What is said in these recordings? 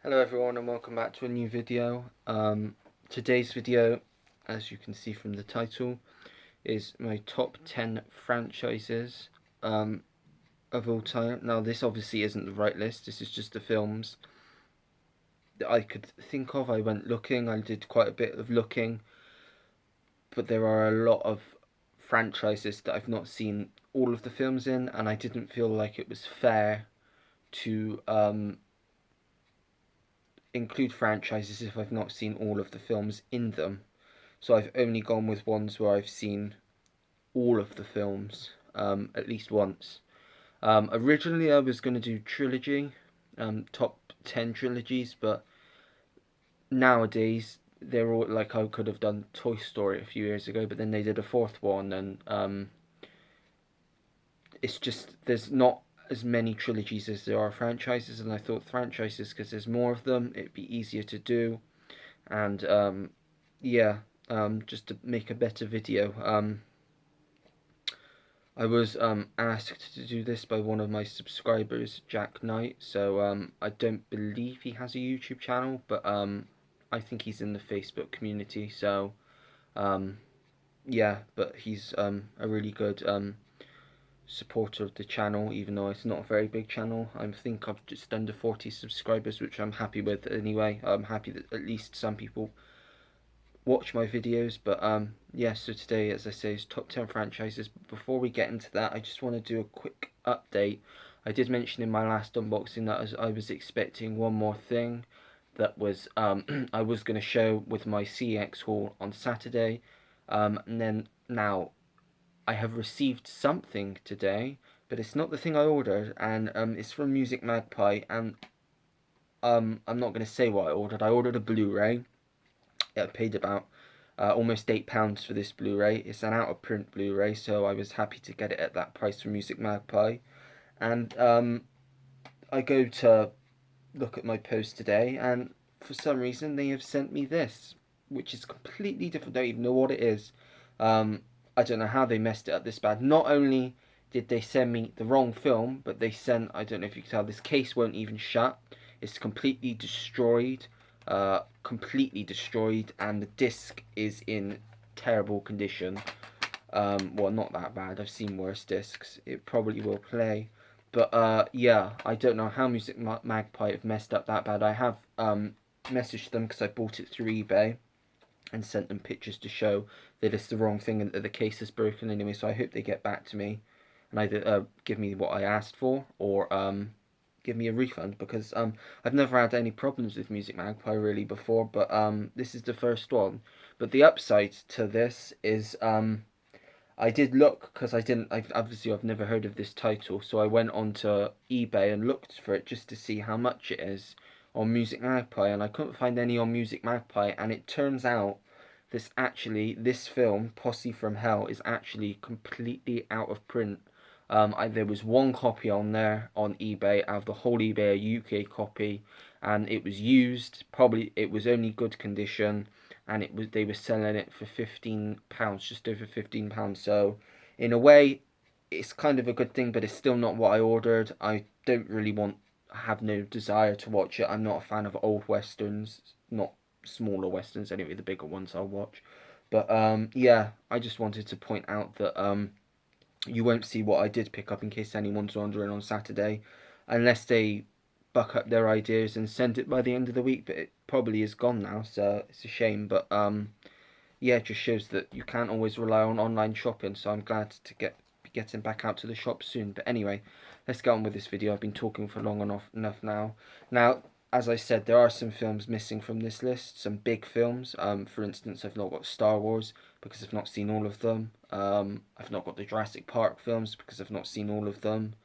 Hello everyone and welcome back to a new video. Today's video, as you can see from the title, is my top 10 franchises of all time. Now this obviously isn't the right list, this is just the films that I could think of. I went looking, I did quite a bit of looking, but there are a lot of franchises that I've not seen all of the films in, and I didn't feel like it was fair to include franchises if I've not seen all of the films in them. So I've only gone with ones where I've seen all of the films at least once. Originally, I was going to do trilogy, top 10 trilogies, but nowadays they're all like I could have done Toy Story a few years ago, but then they did a fourth one, and it's just there's not as many trilogies as there are franchises, and I thought franchises because there's more of them, it'd be easier to do, and yeah, just to make a better video. I was asked to do this by one of my subscribers, Jack Knight. So I don't believe he has a YouTube channel, but I think he's in the Facebook community. So um, yeah, but he's a really good supporter of the channel, even though it's not a very big channel. I think I've just under 40 subscribers, which I'm happy with anyway. I'm happy that at least some people watch my videos. But yeah, so today, as I say, is top 10 franchises. But before we get into that, I just want to do a quick update. I did mention in my last unboxing that I was expecting one more thing that was I was going to show with my CX haul on Saturday, and then now I have received something today, but it's not the thing I ordered, and it's from Music Magpie, and I'm not going to say what I ordered. I ordered a Blu-ray. I paid about almost £8 for this Blu-ray. It's an out of print Blu-ray, so I was happy to get it at that price from Music Magpie. And I go to look at my post today, and for some reason they have sent me this, which is completely different. I don't even know what it is. I don't know how they messed it up this bad. Not only did they send me the wrong film, but they sent, I don't know if you can tell, this case won't even shut. It's completely destroyed, and the disc is in terrible condition. Well, not that bad. I've seen worse discs. It probably will play, but yeah, I don't know how Music Magpie have messed up that bad. I have messaged them because I bought it through eBay and sent them pictures to show that it's the wrong thing and that the case is broken anyway. So I hope they get back to me and either give me what I asked for or give me a refund, because I've never had any problems with Music Magpie really before, but this is the first one. But the upside to this is I did look because obviously I've never heard of this title, so I went onto eBay and looked for it just to see how much it is on Music Magpie, and I couldn't find any on Music Magpie, and it turns out this film Posse from Hell is actually completely out of print. There was one copy on there on eBay out of the whole eBay, a UK copy, and it was used. Probably it was only good condition, and they were selling it for £15, just over £15. So, in a way, it's kind of a good thing, but it's still not what I ordered. I don't really have no desire to watch it. I'm not a fan of old westerns, not smaller westerns anyway. The bigger ones I'll watch. But yeah, I just wanted to point out that you won't see what I did pick up in case anyone's wondering on Saturday, unless they buck up their ideas and send it by the end of the week. But it probably is gone now, so it's a shame. But yeah, it just shows that you can't always rely on online shopping. So I'm glad to be getting back out to the shop soon. But anyway, let's get on with this video. I've been talking for long enough now. Now, as I said, there are some films missing from this list, some big films. For instance, I've not got Star Wars because I've not seen all of them. I've not got the Jurassic Park films because I've not seen all of them.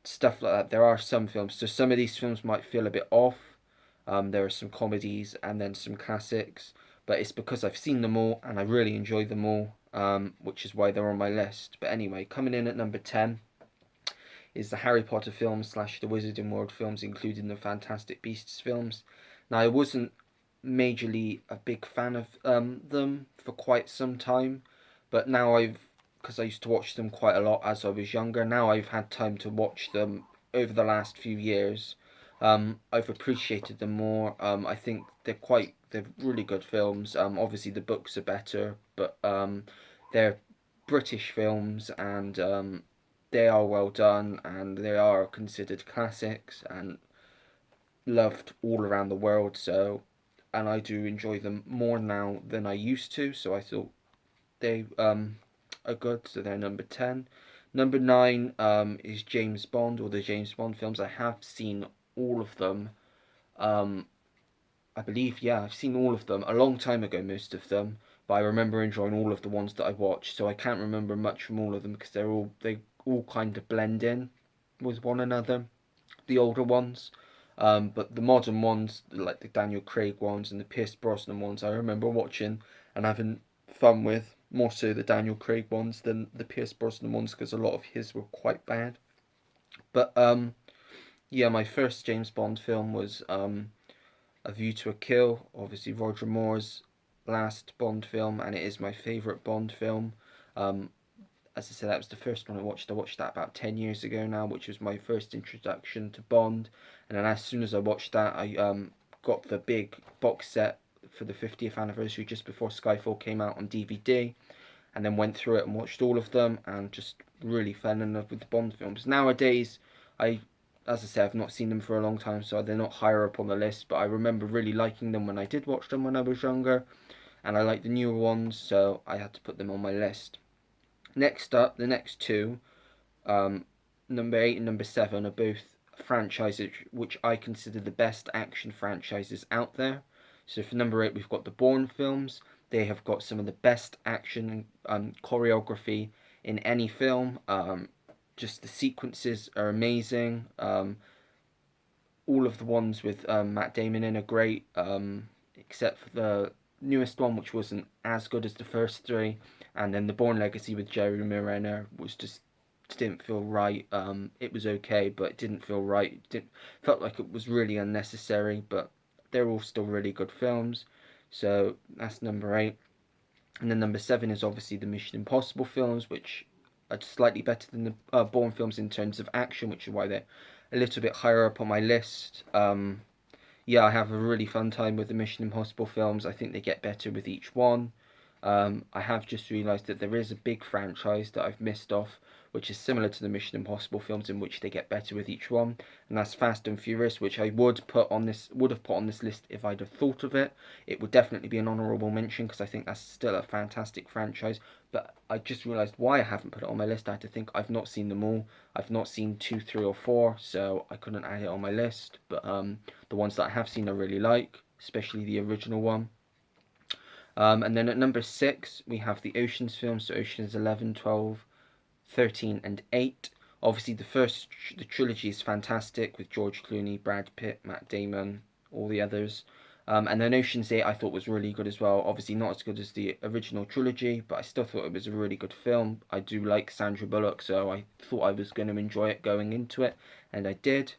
Stuff like that. There are some films, so some of these films might feel a bit off. There are some comedies and then some classics, but it's because I've seen them all and I really enjoy them all, which is why they're on my list. But anyway, coming in at number 10 is the Harry Potter films slash the Wizarding World films, including the Fantastic Beasts films. Now, I wasn't majorly a big fan of them for quite some time, but now because I used to watch them quite a lot as I was younger, now I've had time to watch them over the last few years. I've appreciated them more. I think they're really good films. Obviously the books are better, but they're British films, and they are well done, and they are considered classics and loved all around the world. So, and I do enjoy them more now than I used to. So I thought they are good. So they're number 10. Number 9 is James Bond, or the James Bond films. I have seen all of them. Um, I believe, yeah, I've seen all of them a long time ago, most of them. But I remember enjoying all of the ones that I watched. So I can't remember much from all of them because they all kind of blend in with one another. The older ones, but the modern ones, like the Daniel Craig ones and the Pierce Brosnan ones, I remember watching and having fun with more so the Daniel Craig ones than the Pierce Brosnan ones because a lot of his were quite bad. But yeah, my first James Bond film was A View to a Kill, obviously Roger Moore's last Bond film, and it is my favourite Bond film. Um, as I said, that was the first one I watched. I watched that about 10 years ago now, which was my first introduction to Bond. And then as soon as I watched that, I got the big box set for the 50th anniversary just before Skyfall came out on DVD, and then went through it and watched all of them, and just really fell in love with the Bond films. Nowadays, I, as I said, I've not seen them for a long time, so they're not higher up on the list, but I remember really liking them when I did watch them when I was younger, and I like the newer ones, so I had to put them on my list. Next up, the next two, um, number 8 and number 7, are both franchises which I consider the best action franchises out there. So for number 8, we've got the Bourne films. They have got some of the best action choreography in any film. Just the sequences are amazing. All of the ones with Matt Damon in are great, except for the newest one, which wasn't as good as the first three. And then the Bourne Legacy with Jeremy Renner was just didn't feel right. It was okay, but it didn't feel right. Felt like it was really unnecessary. But they're all still really good films. So that's number 8. And then number 7 is obviously the Mission Impossible films, which are slightly better than the Bourne films in terms of action, which is why they're a little bit higher up on my list. Yeah, I have a really fun time with the Mission Impossible films. I think they get better with each one. I have just realised that there is a big franchise that I've missed off, which is similar to the Mission Impossible films, in which they get better with each one, and that's Fast and Furious, which I would have put on this list if I'd have thought of it. It would definitely be an honourable mention because I think that's still a fantastic franchise. But I just realised why I haven't put it on my list. I had to think I've not seen them all. I've not seen 2, 3, or 4, so I couldn't add it on my list. But the ones that I have seen I really like, especially the original one. And then at number 6, we have the Oceans films, so Oceans 11, 12, 13, and 8. Obviously, the trilogy is fantastic with George Clooney, Brad Pitt, Matt Damon, all the others. And then Ocean's 8 I thought was really good as well. Obviously, not as good as the original trilogy, but I still thought it was a really good film. I do like Sandra Bullock, so I thought I was going to enjoy it going into it, and I did.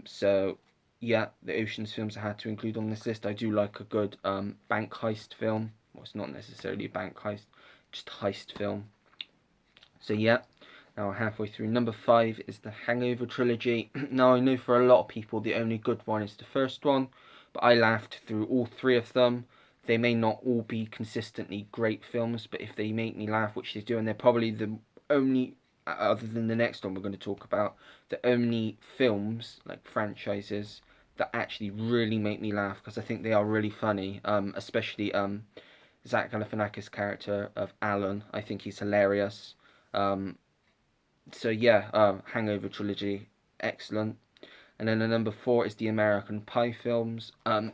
So yeah, the Ocean's films I had to include on this list. I do like a good bank heist film. Well, it's not necessarily a bank heist, just a heist film. So yeah, now we're halfway through. Number 5 is the Hangover trilogy. Now I know for a lot of people the only good one is the first one, but I laughed through all 3 of them. They may not all be consistently great films, but if they make me laugh, which they do, and they're probably the only, other than the next one we're going to talk about, the only films, like franchises, that actually really make me laugh because I think they are really funny, especially Zach Galifianakis' character of Alan. I think he's hilarious. Um, so yeah, Hangover trilogy, excellent. And then the number 4 is the American Pie films. I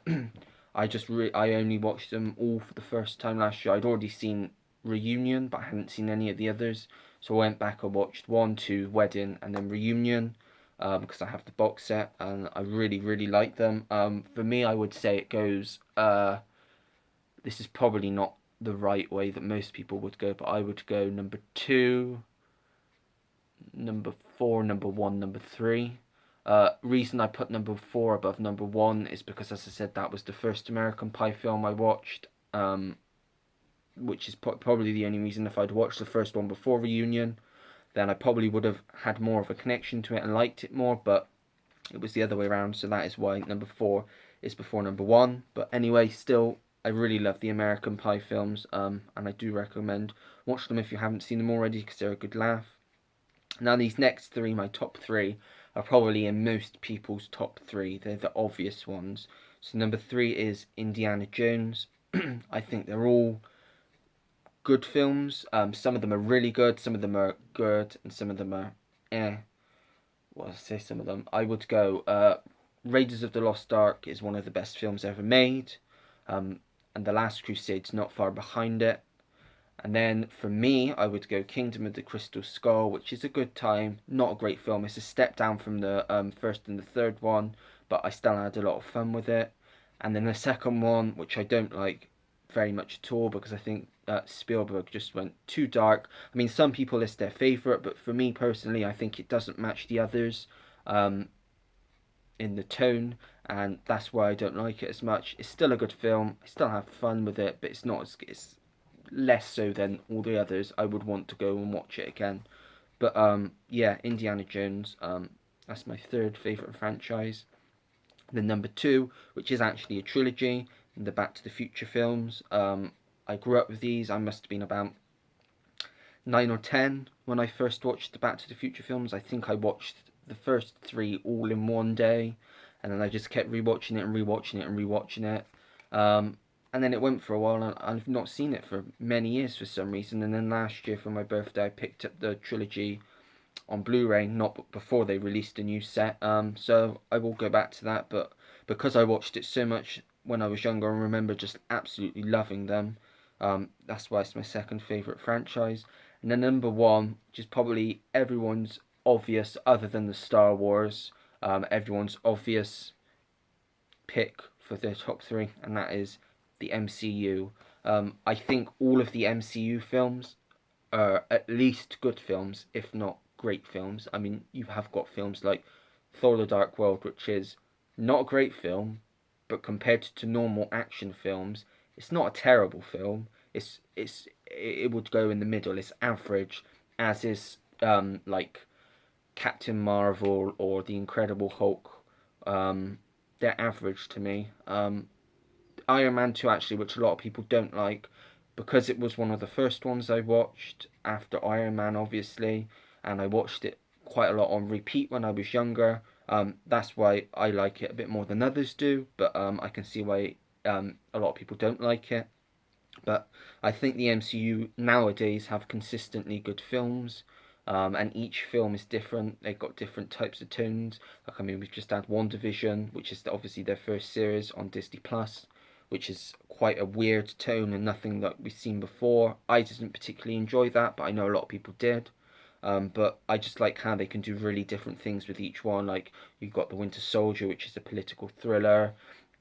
only watched them all for the first time last year. I'd already seen Reunion, but I hadn't seen any of the others. So I went back and watched 1, 2, Wedding, and then Reunion, because I have the box set, and I really, really like them. For me, I would say it goes. This is probably not the right way that most people would go, but I would go number 2, number 4, number 1, number 3. Reason I put number 4 above number 1 is because, as I said, that was the first American Pie film I watched, which is probably the only reason. If I'd watched the first one before Reunion, then I probably would have had more of a connection to it and liked it more, but It was the other way around, so that is why number 4 is before number 1. But anyway, still, I really love the American Pie films, and I do recommend watch them if you haven't seen them already, because they're a good laugh. Now, these next 3, my top 3, are probably in most people's top 3. They're the obvious ones. So number 3 is Indiana Jones. I think they're all good films. Some of them are really good, some of them are good, and some of them are eh. Well, I say some of them. I would go. Raiders of the Lost Ark is one of the best films ever made, and The Last Crusade's not far behind it. And then for me, I would go Kingdom of the Crystal Skull, which is a good time. Not a great film. It's a step down from the first and the third one, but I still had a lot of fun with it. And then the second one, which I don't like very much at all, because I think Spielberg just went too dark. I mean, some people list their favourite, but for me personally, I think it doesn't match the others um, in the tone, and that's why I don't like it as much. It's still a good film. I still have fun with it, but it's not as it's less so than all the others. I would want to go and watch it again. But yeah, Indiana Jones. That's my third favourite franchise. The number 2, which is actually a trilogy, the Back to the Future films. I grew up with these. I must have been about 9 or 10 when I first watched the Back to the Future films. I think I watched the first 3 all in one day, and then I just kept rewatching it and rewatching it and rewatching it. And then it went for a while, and I've not seen it for many years for some reason. And then last year for my birthday, I picked up the trilogy on Blu-ray, not before they released a new set. So I will go back to that, but because I watched it so much when I was younger, I remember just absolutely loving them. That's why it's my second favourite franchise. And then number 1, which is probably everyone's obvious, other than the Star Wars, everyone's obvious pick for their top 3, and that is the MCU. I think all of the MCU films are at least good films, if not great films. I mean, you have got films like Thor: The Dark World, which is not a great film, but compared to normal action films, it's not a terrible film. It would go in the middle. It's average, as is like Captain Marvel or the Incredible Hulk. They're average to me. Iron Man 2 actually, which a lot of people don't like, because it was one of the first ones I watched after Iron Man, obviously, and I watched it quite a lot on repeat when I was younger. That's why I like it a bit more than others do, but I can see why a lot of people don't like it. But I think the MCU nowadays have consistently good films, and each film is different. They've got different types of tones. Like, I mean, we've just had WandaVision, which is obviously their first series on Disney Plus, which is quite a weird tone and nothing that we've seen before. I didn't particularly enjoy that, but I know a lot of people did. But I just like how they can do really different things with each one. Like, you've got The Winter Soldier, which is a political thriller,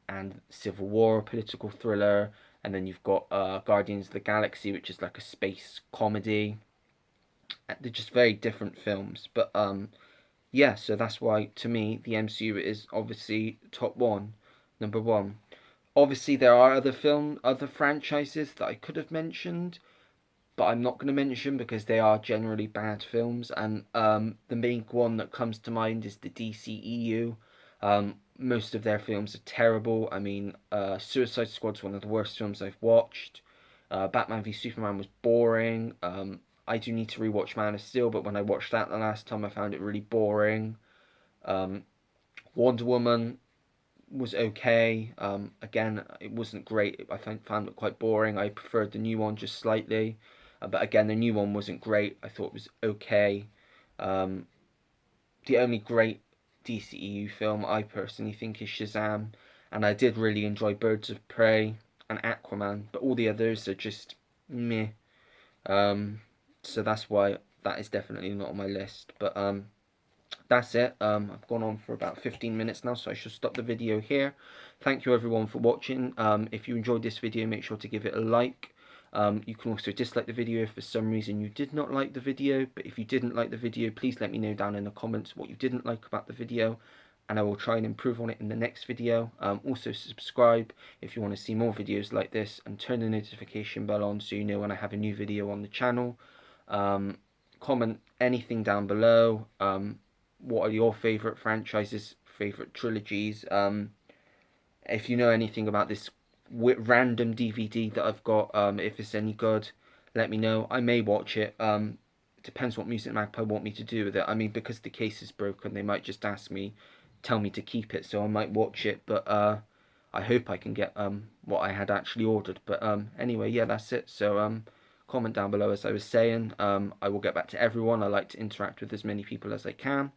and Civil War, a political thriller, and then you've got Guardians of the Galaxy, which is like a space comedy. They're just very different films, but yeah. So that's why, to me, the MCU is obviously top one, number 1. Obviously, there are other franchises that I could have mentioned, but I'm not going to mention because they are generally bad films. And the main one that comes to mind is the DCEU. Most of their films are terrible. I mean, Suicide Squad's one of the worst films I've watched. Batman v Superman was boring. I do need to rewatch Man of Steel, but when I watched that the last time, I found it really boring. Um, Wonder Woman was okay. Again, it wasn't great. I found it quite boring. I preferred the new one just slightly. But again, the new one wasn't great. I thought it was okay. Um, the only great DCEU film I personally think is Shazam. And I did really enjoy Birds of Prey and Aquaman. But all the others are just meh. So that's why that is definitely not on my list. But that's it. I've gone on for about 15 minutes now, so I should stop the video here. Thank you everyone for watching. If you enjoyed this video, make sure to give it a like. You can also dislike the video if for some reason you did not like the video, but if you didn't like the video, please let me know down in the comments what you didn't like about the video, and I will try and improve on it in the next video. Also subscribe if you want to see more videos like this, and turn the notification bell on so you know when I have a new video on the channel. Comment anything down below. What are your favourite franchises favourite trilogies. If you know anything about this random DVD that I've got, if it's any good, let me know. I may watch it. Depends what Music Magpie want me to do with it. I mean, because the case is broken, they might just tell me to keep it, so I might watch it. But I hope I can get what I had actually ordered. But anyway, yeah, that's it. So comment down below, as I was saying. I will get back to everyone. I like to interact with as many people as I can.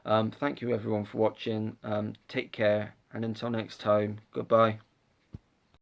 Thank you everyone for watching. Take care, and until next time, goodbye.